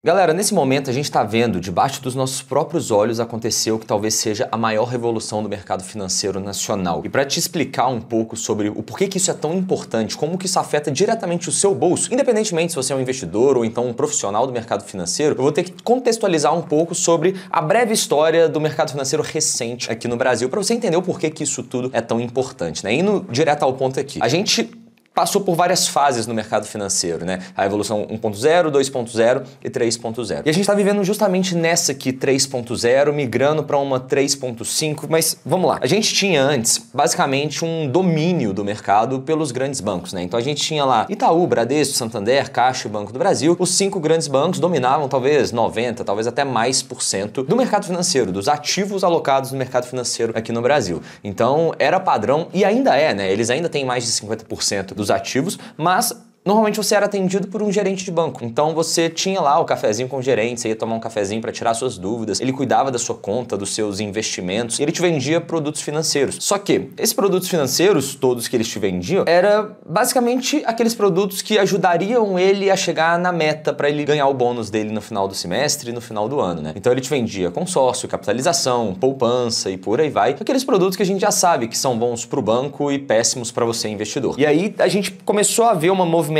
Galera, nesse momento a gente está vendo, debaixo dos nossos próprios olhos, acontecer o que talvez seja a maior revolução do mercado financeiro nacional. E para te explicar um pouco sobre o porquê que isso é tão importante, como que isso afeta diretamente o seu bolso, independentemente se você é um investidor ou então um profissional do mercado financeiro, eu vou ter que contextualizar um pouco sobre a breve história do mercado financeiro recente aqui no Brasil, para você entender o porquê que isso tudo é tão importante, né? Indo direto ao ponto aqui. A gente passou por várias fases no mercado financeiro, né? A evolução 1.0, 2.0 e 3.0. E a gente está vivendo justamente nessa aqui, 3.0, migrando para uma 3.5, mas vamos lá. A gente tinha antes, basicamente, um domínio do mercado pelos grandes bancos, né? Então a gente tinha lá Itaú, Bradesco, Santander, Caixa e Banco do Brasil. Os 5 grandes bancos dominavam talvez 90%, talvez até mais por cento do mercado financeiro, dos ativos alocados no mercado financeiro aqui no Brasil. Então era padrão, e ainda é, né? Eles ainda têm mais de 50% dos ativos, mas normalmente você era atendido por um gerente de banco. Então você tinha lá o cafezinho com o gerente, você ia tomar um cafezinho para tirar suas dúvidas, ele cuidava da sua conta, dos seus investimentos, e ele te vendia produtos financeiros. Só que esses produtos financeiros, todos que eles te vendiam, era basicamente aqueles produtos que ajudariam ele a chegar na meta para ele ganhar o bônus dele no final do semestre e no final do ano, né? Então ele te vendia consórcio, capitalização, poupança e por aí vai. Aqueles produtos que a gente já sabe que são bons para o banco e péssimos para você investidor. E aí a gente começou a ver uma movimentação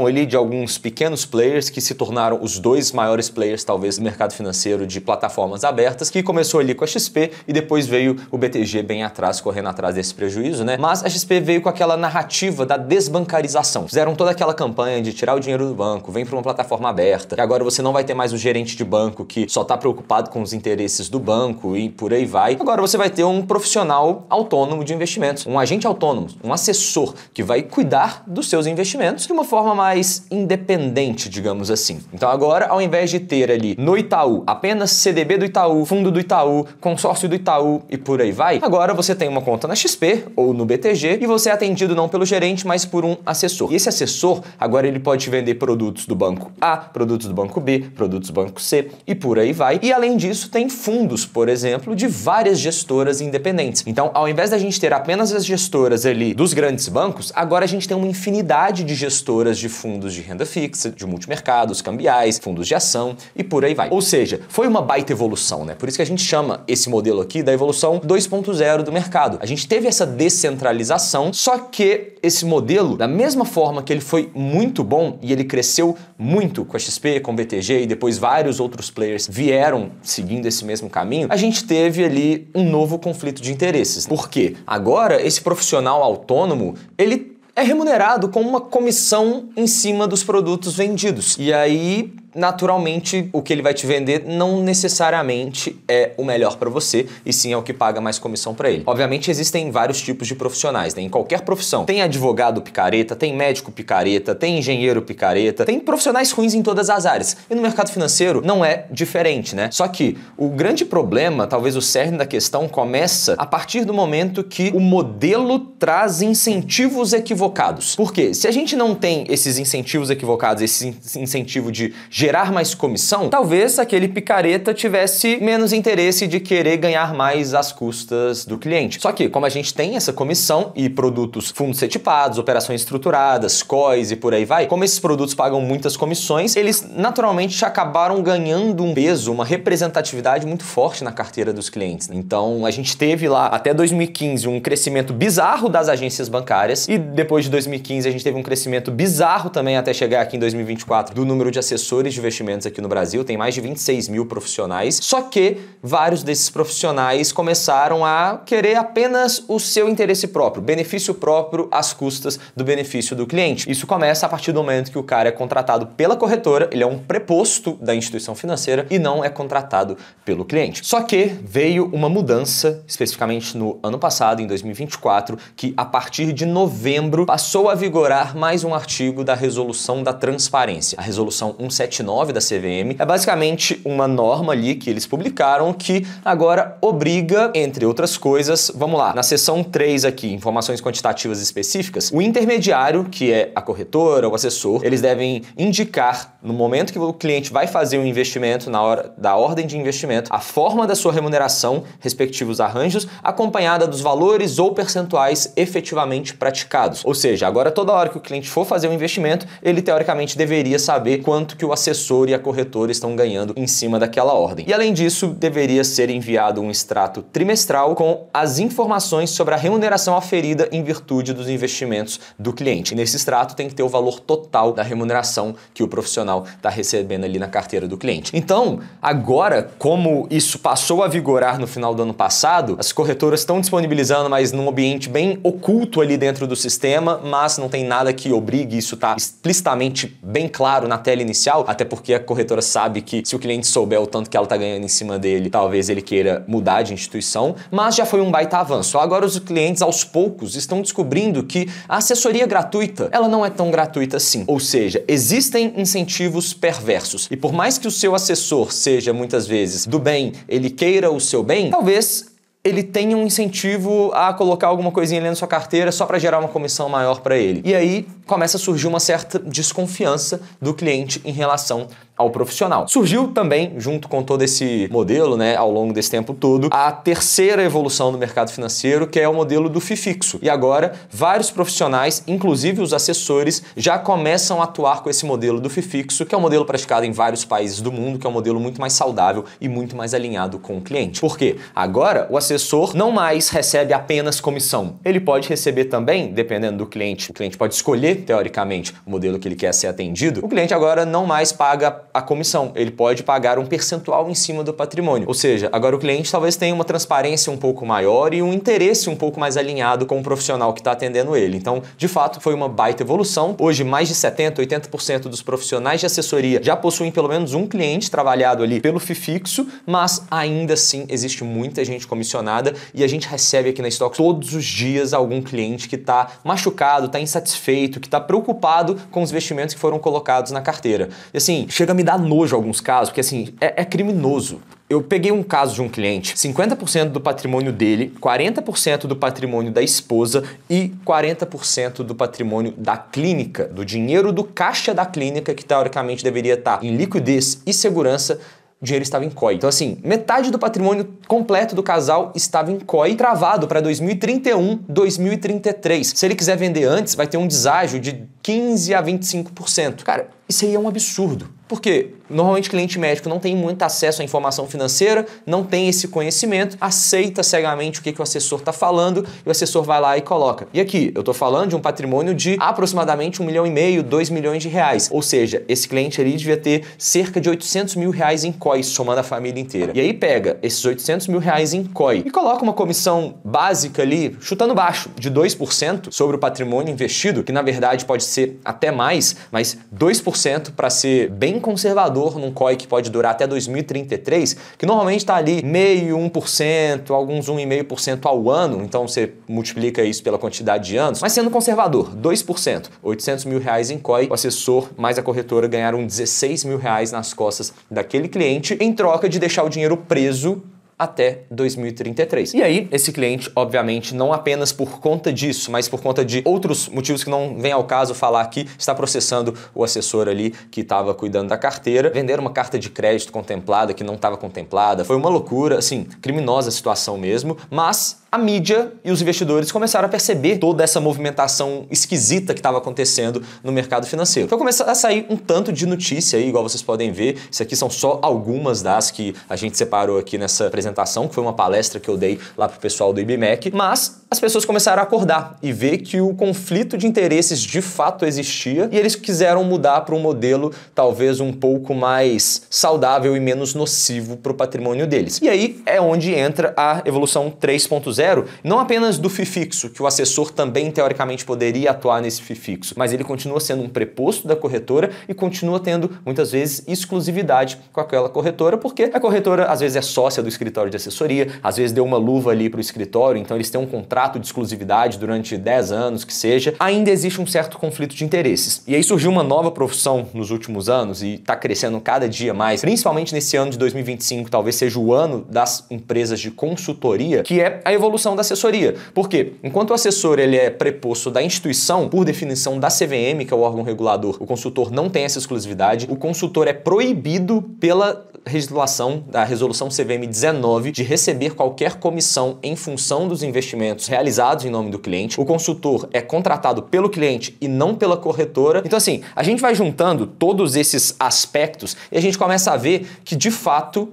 ali de alguns pequenos players que se tornaram os 2 maiores players, talvez, do mercado financeiro de plataformas abertas, que começou ali com a XP e depois veio o BTG bem atrás, correndo atrás desse prejuízo, né? Mas a XP veio com aquela narrativa da desbancarização. Fizeram toda aquela campanha de tirar o dinheiro do banco, vem para uma plataforma aberta, e agora você não vai ter mais o gerente de banco que só está preocupado com os interesses do banco e por aí vai. Agora você vai ter um profissional autônomo de investimentos, um agente autônomo, um assessor que vai cuidar dos seus investimentos de uma forma mais independente, digamos assim. Então agora, ao invés de ter ali no Itaú apenas CDB do Itaú, fundo do Itaú, consórcio do Itaú e por aí vai, agora você tem uma conta na XP ou no BTG e você é atendido não pelo gerente, mas por um assessor. E esse assessor, agora ele pode te vender produtos do banco A, produtos do banco B, produtos do banco C e por aí vai. E além disso, tem fundos, por exemplo, de várias gestoras independentes. Então, ao invés da gente ter apenas as gestoras ali dos grandes bancos, agora a gente tem uma infinidade de gestoras de fundos de renda fixa, de multimercados, cambiais, fundos de ação e por aí vai. Ou seja, foi uma baita evolução, né? Por isso que a gente chama esse modelo aqui da evolução 2.0 do mercado. A gente teve essa descentralização, só que esse modelo, da mesma forma que ele foi muito bom e ele cresceu muito com a XP, com o BTG e depois vários outros players vieram seguindo esse mesmo caminho, a gente teve ali um novo conflito de interesses. Por quê? Agora, esse profissional autônomo, ele é remunerado com uma comissão em cima dos produtos vendidos. E aí, naturalmente, o que ele vai te vender não necessariamente é o melhor para você, e sim é o que paga mais comissão para ele. Obviamente, existem vários tipos de profissionais, né? Em qualquer profissão. Tem advogado picareta, tem médico picareta, tem engenheiro picareta, tem profissionais ruins em todas as áreas. E no mercado financeiro não é diferente, né? Só que o grande problema, talvez o cerne da questão, começa a partir do momento que o modelo traz incentivos equivocados. Por quê? Se a gente não tem esses incentivos equivocados, esse incentivo de gerar mais comissão, talvez aquele picareta tivesse menos interesse de querer ganhar mais às custas do cliente. Só que, como a gente tem essa comissão e produtos fundos setipados, operações estruturadas, COIs e por aí vai, como esses produtos pagam muitas comissões, eles naturalmente acabaram ganhando um peso, uma representatividade muito forte na carteira dos clientes. Então, a gente teve lá, até 2015, um crescimento bizarro das agências bancárias e depois de 2015 a gente teve um crescimento bizarro também até chegar aqui em 2024 do número de assessores de investimentos aqui no Brasil, tem mais de 26 mil profissionais, só que vários desses profissionais começaram a querer apenas o seu interesse próprio, benefício próprio às custas do benefício do cliente. Isso começa a partir do momento que o cara é contratado pela corretora, ele é um preposto da instituição financeira e não é contratado pelo cliente. Só que veio uma mudança, especificamente no ano passado, em 2024, que a partir de novembro passou a vigorar mais um artigo da Resolução da Transparência, a Resolução 179 da CVM. É basicamente uma norma ali que eles publicaram que agora obriga, entre outras coisas, vamos lá, na seção 3 aqui, informações quantitativas específicas, o intermediário, que é a corretora, o assessor, eles devem indicar no momento que o cliente vai fazer um investimento, na hora da ordem de investimento, a forma da sua remuneração, respectivos arranjos, acompanhada dos valores ou percentuais efetivamente praticados. Ou seja, agora toda hora que o cliente for fazer um investimento, ele teoricamente deveria saber quanto que o assessor assessor e a corretora estão ganhando em cima daquela ordem. E além disso, deveria ser enviado um extrato trimestral com as informações sobre a remuneração aferida em virtude dos investimentos do cliente. E nesse extrato tem que ter o valor total da remuneração que o profissional está recebendo ali na carteira do cliente. Então, agora, como isso passou a vigorar no final do ano passado, as corretoras estão disponibilizando, mas num ambiente bem oculto ali dentro do sistema, mas não tem nada que obrigue, isso tá explicitamente bem claro na tela inicial, até porque a corretora sabe que se o cliente souber o tanto que ela tá ganhando em cima dele, talvez ele queira mudar de instituição, mas já foi um baita avanço. Agora os clientes aos poucos estão descobrindo que a assessoria gratuita, ela não é tão gratuita assim. Ou seja, existem incentivos perversos. E por mais que o seu assessor seja muitas vezes do bem, ele queira o seu bem, talvez ele tenha um incentivo a colocar alguma coisinha ali na sua carteira só para gerar uma comissão maior para ele. E aí começa a surgir uma certa desconfiança do cliente em relação ao profissional. Surgiu também, junto com todo esse modelo, né, ao longo desse tempo todo, a terceira evolução do mercado financeiro, que é o modelo do FII fixo. E agora, vários profissionais, inclusive os assessores, já começam a atuar com esse modelo do FII fixo, que é um modelo praticado em vários países do mundo, que é um modelo muito mais saudável e muito mais alinhado com o cliente. Por quê? Agora, o assessor não mais recebe apenas comissão. Ele pode receber também, dependendo do cliente, o cliente pode escolher, teoricamente, o modelo que ele quer ser atendido. O cliente agora não mais paga a comissão, ele pode pagar um percentual em cima do patrimônio. Ou seja, agora o cliente talvez tenha uma transparência um pouco maior e um interesse um pouco mais alinhado com o profissional que está atendendo ele. Então, de fato, foi uma baita evolução. Hoje, mais de 70%, 80% dos profissionais de assessoria já possuem pelo menos um cliente trabalhado ali pelo FII fixo, mas ainda assim existe muita gente comissionada e a gente recebe aqui na Stocks todos os dias algum cliente que está machucado, está insatisfeito, que está preocupado com os investimentos que foram colocados na carteira. E assim, chega a me dar nojo alguns casos, porque assim, é criminoso. Eu peguei um caso de um cliente, 50% do patrimônio dele, 40% do patrimônio da esposa e 40% do patrimônio da clínica, do dinheiro do caixa da clínica, que teoricamente deveria estar em liquidez e segurança, o dinheiro estava em COI. Então assim, metade do patrimônio completo do casal estava em COI, travado para 2031, 2033. Se ele quiser vender antes, vai ter um deságio de 15% a 25%. Cara, isso aí é um absurdo. Por quê? Normalmente cliente médico não tem muito acesso à informação financeira, não tem esse conhecimento, aceita cegamente o que o assessor está falando e o assessor vai lá e coloca. E aqui, eu estou falando de um patrimônio de aproximadamente 1,5 milhão, 2 milhões de reais. Ou seja, esse cliente ali devia ter cerca de 800 mil reais em COI, somando a família inteira. E aí pega esses 800 mil reais em COI e coloca uma comissão básica ali, chutando baixo, de 2% sobre o patrimônio investido, que na verdade pode ser até mais, mas 2% para ser bem conservador num COI que pode durar até 2033, que normalmente está ali 0,5%, 1%, alguns 1,5% ao ano, então você multiplica isso pela quantidade de anos, mas sendo conservador, 2%, 800 mil reais em COI, o assessor mais a corretora ganharam 16 mil reais nas costas daquele cliente em troca de deixar o dinheiro preso até 2033. E aí, esse cliente, obviamente, não apenas por conta disso, mas por conta de outros motivos que não vem ao caso falar aqui, está processando o assessor ali que estava cuidando da carteira, venderam uma carta de crédito contemplada que não estava contemplada. Foi uma loucura, assim, criminosa a situação mesmo, mas a mídia e os investidores começaram a perceber toda essa movimentação esquisita que estava acontecendo no mercado financeiro. Então começou a sair um tanto de notícia aí, igual vocês podem ver. Isso aqui são só algumas das que a gente separou aqui nessa apresentação, que foi uma palestra que eu dei lá pro pessoal do IBMEC, mas as pessoas começaram a acordar e ver que o conflito de interesses de fato existia e eles quiseram mudar para um modelo talvez um pouco mais saudável e menos nocivo para o patrimônio deles. E aí é onde entra a evolução 3.0, não apenas do FII fixo, que o assessor também teoricamente poderia atuar nesse FII fixo, mas ele continua sendo um preposto da corretora e continua tendo muitas vezes exclusividade com aquela corretora, porque a corretora às vezes é sócia do escritório de assessoria, às vezes deu uma luva ali para o escritório, então eles têm um contrato de exclusividade durante 10 anos, que seja. Ainda existe um certo conflito de interesses. E aí surgiu uma nova profissão nos últimos anos e está crescendo cada dia mais, principalmente nesse ano de 2025, talvez seja o ano das empresas de consultoria, que é a evolução da assessoria. Por quê? Enquanto o assessor ele é preposto da instituição, por definição da CVM, que é o órgão regulador, o consultor não tem essa exclusividade, o consultor é proibido pela legislação da resolução CVM 19 de receber qualquer comissão em função dos investimentos realizados em nome do cliente. O consultor é contratado pelo cliente e não pela corretora. Então assim, a gente vai juntando todos esses aspectos e a gente começa a ver que de fato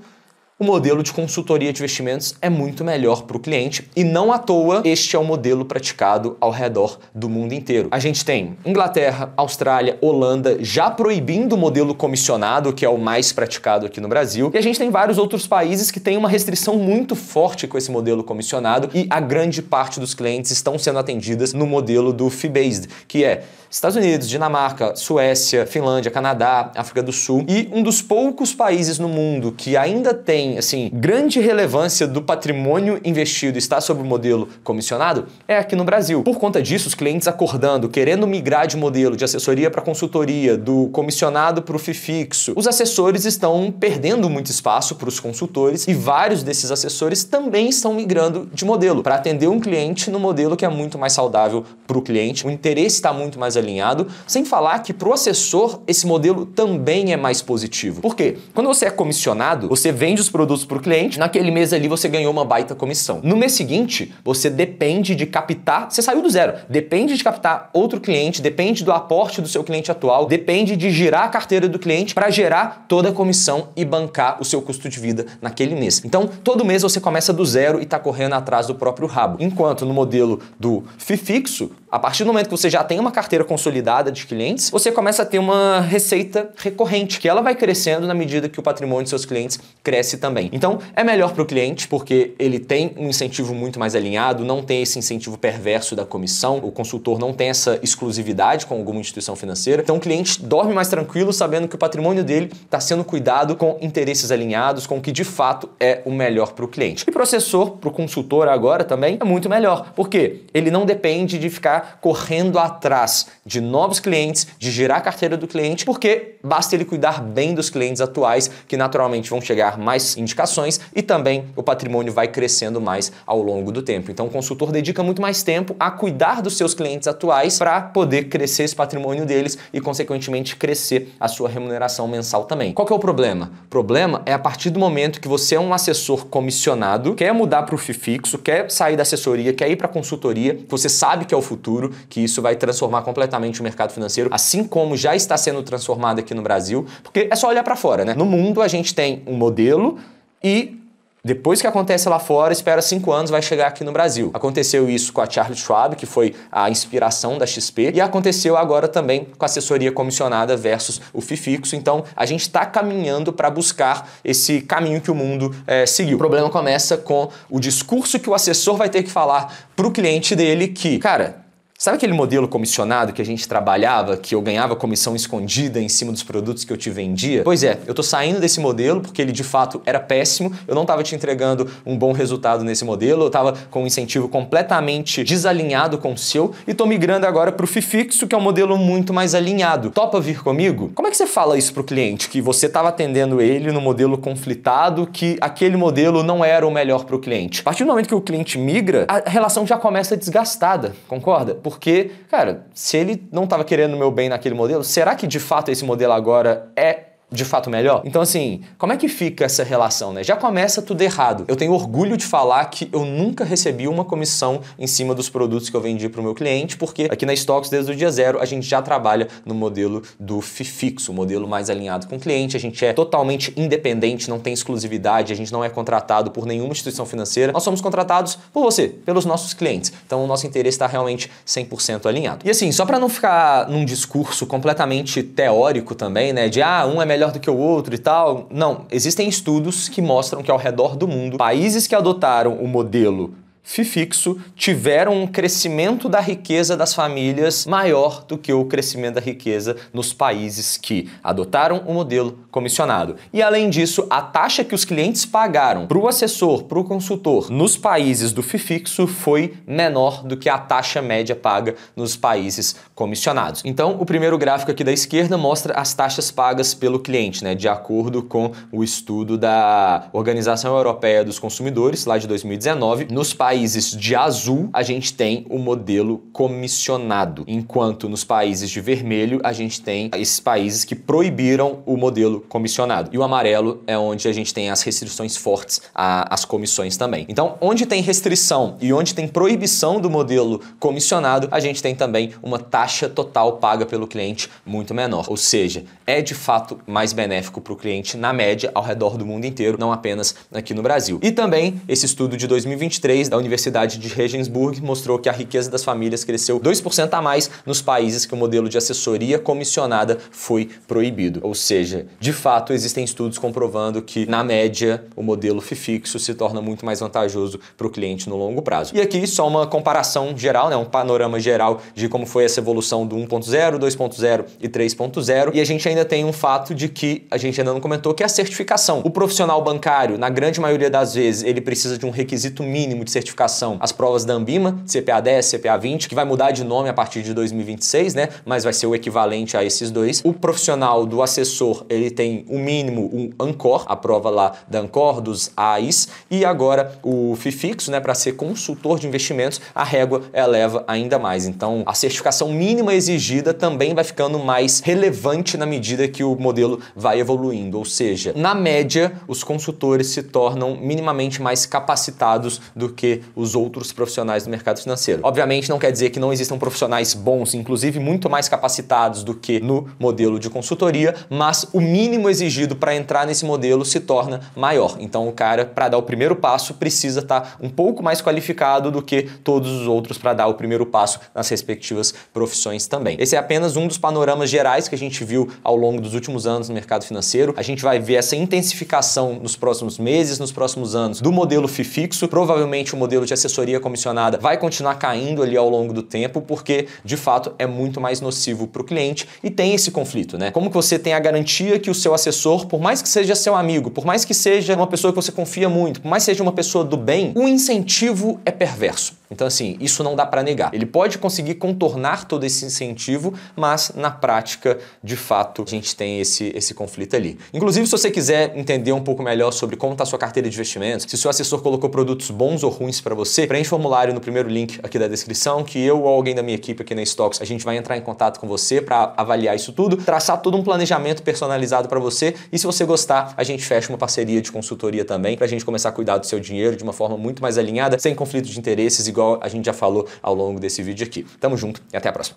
o modelo de consultoria de investimentos é muito melhor para o cliente e não à toa este é o modelo praticado ao redor do mundo inteiro. A gente tem Inglaterra, Austrália, Holanda já proibindo o modelo comissionado, que é o mais praticado aqui no Brasil, e a gente tem vários outros países que têm uma restrição muito forte com esse modelo comissionado e a grande parte dos clientes estão sendo atendidas no modelo do fee-based, que é Estados Unidos, Dinamarca, Suécia, Finlândia, Canadá, África do Sul, e um dos poucos países no mundo que ainda tem, assim, grande relevância do patrimônio investido estar sob o modelo comissionado é aqui no Brasil. Por conta disso, os clientes acordando, querendo migrar de modelo de assessoria para consultoria, do comissionado para o FII fixo, os assessores estão perdendo muito espaço para os consultores e vários desses assessores também estão migrando de modelo para atender um cliente no modelo que é muito mais saudável para o cliente, o interesse está muito mais alinhado, sem falar que para o assessor esse modelo também é mais positivo. Por quê? Quando você é comissionado, você vende os produtos para o cliente, naquele mês ali você ganhou uma baita comissão. No mês seguinte, você depende de captar, você saiu do zero, depende de captar outro cliente, depende do aporte do seu cliente atual, depende de girar a carteira do cliente para gerar toda a comissão e bancar o seu custo de vida naquele mês. Então, todo mês você começa do zero e está correndo atrás do próprio rabo. Enquanto no modelo do FII fixo, a partir do momento que você já tem uma carteira consolidada de clientes, você começa a ter uma receita recorrente, que ela vai crescendo na medida que o patrimônio de seus clientes cresce também. Então, é melhor para o cliente, porque ele tem um incentivo muito mais alinhado, não tem esse incentivo perverso da comissão, o consultor não tem essa exclusividade com alguma instituição financeira, então o cliente dorme mais tranquilo sabendo que o patrimônio dele está sendo cuidado com interesses alinhados, com o que de fato é o melhor para o cliente. E para o assessor, para o consultor agora também, é muito melhor, porque ele não depende de ficar correndo atrás de novos clientes, de girar a carteira do cliente, porque basta ele cuidar bem dos clientes atuais, que naturalmente vão chegar mais indicações e também o patrimônio vai crescendo mais ao longo do tempo. Então o consultor dedica muito mais tempo a cuidar dos seus clientes atuais para poder crescer esse patrimônio deles e, consequentemente, crescer a sua remuneração mensal também. Qual que é o problema? O problema é a partir do momento que você é um assessor comissionado, quer mudar para o FII fixo, quer sair da assessoria, quer ir para a consultoria, você sabe que é o futuro, que isso vai transformar completamente o mercado financeiro, assim como já está sendo transformado aqui no Brasil, porque é só olhar para fora, né? No mundo a gente tem um modelo e depois que acontece lá fora, espera 5 anos, vai chegar aqui no Brasil. Aconteceu isso com a Charles Schwab, que foi a inspiração da XP, e aconteceu agora também com a assessoria comissionada versus o FII fixo. Então, a gente está caminhando para buscar esse caminho que o mundo seguiu. O problema começa com o discurso que o assessor vai ter que falar para o cliente dele que, cara, sabe aquele modelo comissionado que a gente trabalhava, que eu ganhava comissão escondida em cima dos produtos que eu te vendia? Pois é, eu tô saindo desse modelo porque ele de fato era péssimo, eu não estava te entregando um bom resultado nesse modelo, eu estava com um incentivo completamente desalinhado com o seu e tô migrando agora para o FII fixo, que é um modelo muito mais alinhado. Topa vir comigo? Como é que você fala isso pro cliente? Que você estava atendendo ele no modelo conflitado, que aquele modelo não era o melhor para o cliente. A partir do momento que o cliente migra, a relação já começa desgastada, concorda? Porque, cara, se ele não estava querendo o meu bem naquele modelo, será que de fato esse modelo agora é de fato melhor? Então assim, como é que fica essa relação, né? Já começa tudo errado. Eu tenho orgulho de falar que eu nunca recebi uma comissão em cima dos produtos que eu vendi para o meu cliente, porque aqui na Stocks, desde o dia zero, a gente já trabalha no modelo do FII fixo, o modelo mais alinhado com o cliente, a gente é totalmente independente, não tem exclusividade, a gente não é contratado por nenhuma instituição financeira, nós somos contratados por você, pelos nossos clientes. Então o nosso interesse está realmente 100% alinhado. E assim, só para não ficar num discurso completamente teórico também, né, de um é melhor do que o outro e tal. Não, existem estudos que mostram que ao redor do mundo, países que adotaram o modelo FII fixo tiveram um crescimento da riqueza das famílias maior do que o crescimento da riqueza nos países que adotaram o modelo comissionado. E além disso, a taxa que os clientes pagaram para o assessor, para o consultor, nos países do FII fixo foi menor do que a taxa média paga nos países comissionados. Então, o primeiro gráfico aqui da esquerda mostra as taxas pagas pelo cliente, né, de acordo com o estudo da Organização Europeia dos Consumidores, lá de 2019, nos países países de azul, a gente tem o modelo comissionado, enquanto nos países de vermelho, a gente tem esses países que proibiram o modelo comissionado. E o amarelo é onde a gente tem as restrições fortes às comissões também. Então, onde tem restrição e onde tem proibição do modelo comissionado, a gente tem também uma taxa total paga pelo cliente muito menor. Ou seja, é de fato mais benéfico para o cliente na média ao redor do mundo inteiro, não apenas aqui no Brasil. E também esse estudo de 2023 da Universidade de Regensburg mostrou que a riqueza das famílias cresceu 2% a mais nos países que o modelo de assessoria comissionada foi proibido. Ou seja, de fato existem estudos comprovando que na média o modelo FII fixo se torna muito mais vantajoso para o cliente no longo prazo. E aqui só uma comparação geral, né, um panorama geral de como foi essa evolução do 1.0, 2.0 e 3.0. E a gente ainda tem um fato de que a gente ainda não comentou, que é a certificação. O profissional bancário, na grande maioria das vezes, ele precisa de um requisito mínimo de certificação. As provas da Anbima, CPA 10, CPA 20, que vai mudar de nome a partir de 2026, né? Mas vai ser o equivalente a esses dois. O profissional do assessor, ele tem o mínimo um Ancor, a prova lá da Ancor, dos AIs, e agora o FII fixo, né, para ser consultor de investimentos, a régua eleva ainda mais. Então, a certificação mínima exigida também vai ficando mais relevante na medida que o modelo vai evoluindo. Ou seja, na média, os consultores se tornam minimamente mais capacitados do que os outros profissionais do mercado financeiro. Obviamente, não quer dizer que não existam profissionais bons, inclusive muito mais capacitados do que no modelo de consultoria, mas o mínimo exigido para entrar nesse modelo se torna maior. Então, o cara, para dar o primeiro passo, precisa estar um pouco mais qualificado do que todos os outros para dar o primeiro passo nas respectivas profissões também. Esse é apenas um dos panoramas gerais que a gente viu ao longo dos últimos anos no mercado financeiro. A gente vai ver essa intensificação nos próximos meses, nos próximos anos, do modelo FII fixo. Provavelmente o modelo de assessoria comissionada vai continuar caindo ali ao longo do tempo, porque de fato é muito mais nocivo para o cliente e tem esse conflito, né? Como que você tem a garantia que o seu assessor, por mais que seja seu amigo, por mais que seja uma pessoa que você confia muito, por mais que seja uma pessoa do bem, o incentivo é perverso. Então, assim, isso não dá para negar. Ele pode conseguir contornar todo esse incentivo, mas na prática, de fato, a gente tem esse conflito ali. Inclusive, se você quiser entender um pouco melhor sobre como está a sua carteira de investimentos, se o seu assessor colocou produtos bons ou ruins para você, preenche o formulário no primeiro link aqui da descrição, que eu ou alguém da minha equipe aqui na Stocks, a gente vai entrar em contato com você para avaliar isso tudo, traçar todo um planejamento personalizado para você, e se você gostar, a gente fecha uma parceria de consultoria também, para a gente começar a cuidar do seu dinheiro de uma forma muito mais alinhada, sem conflito de interesses, igual a gente já falou ao longo desse vídeo aqui. Tamo junto e até a próxima.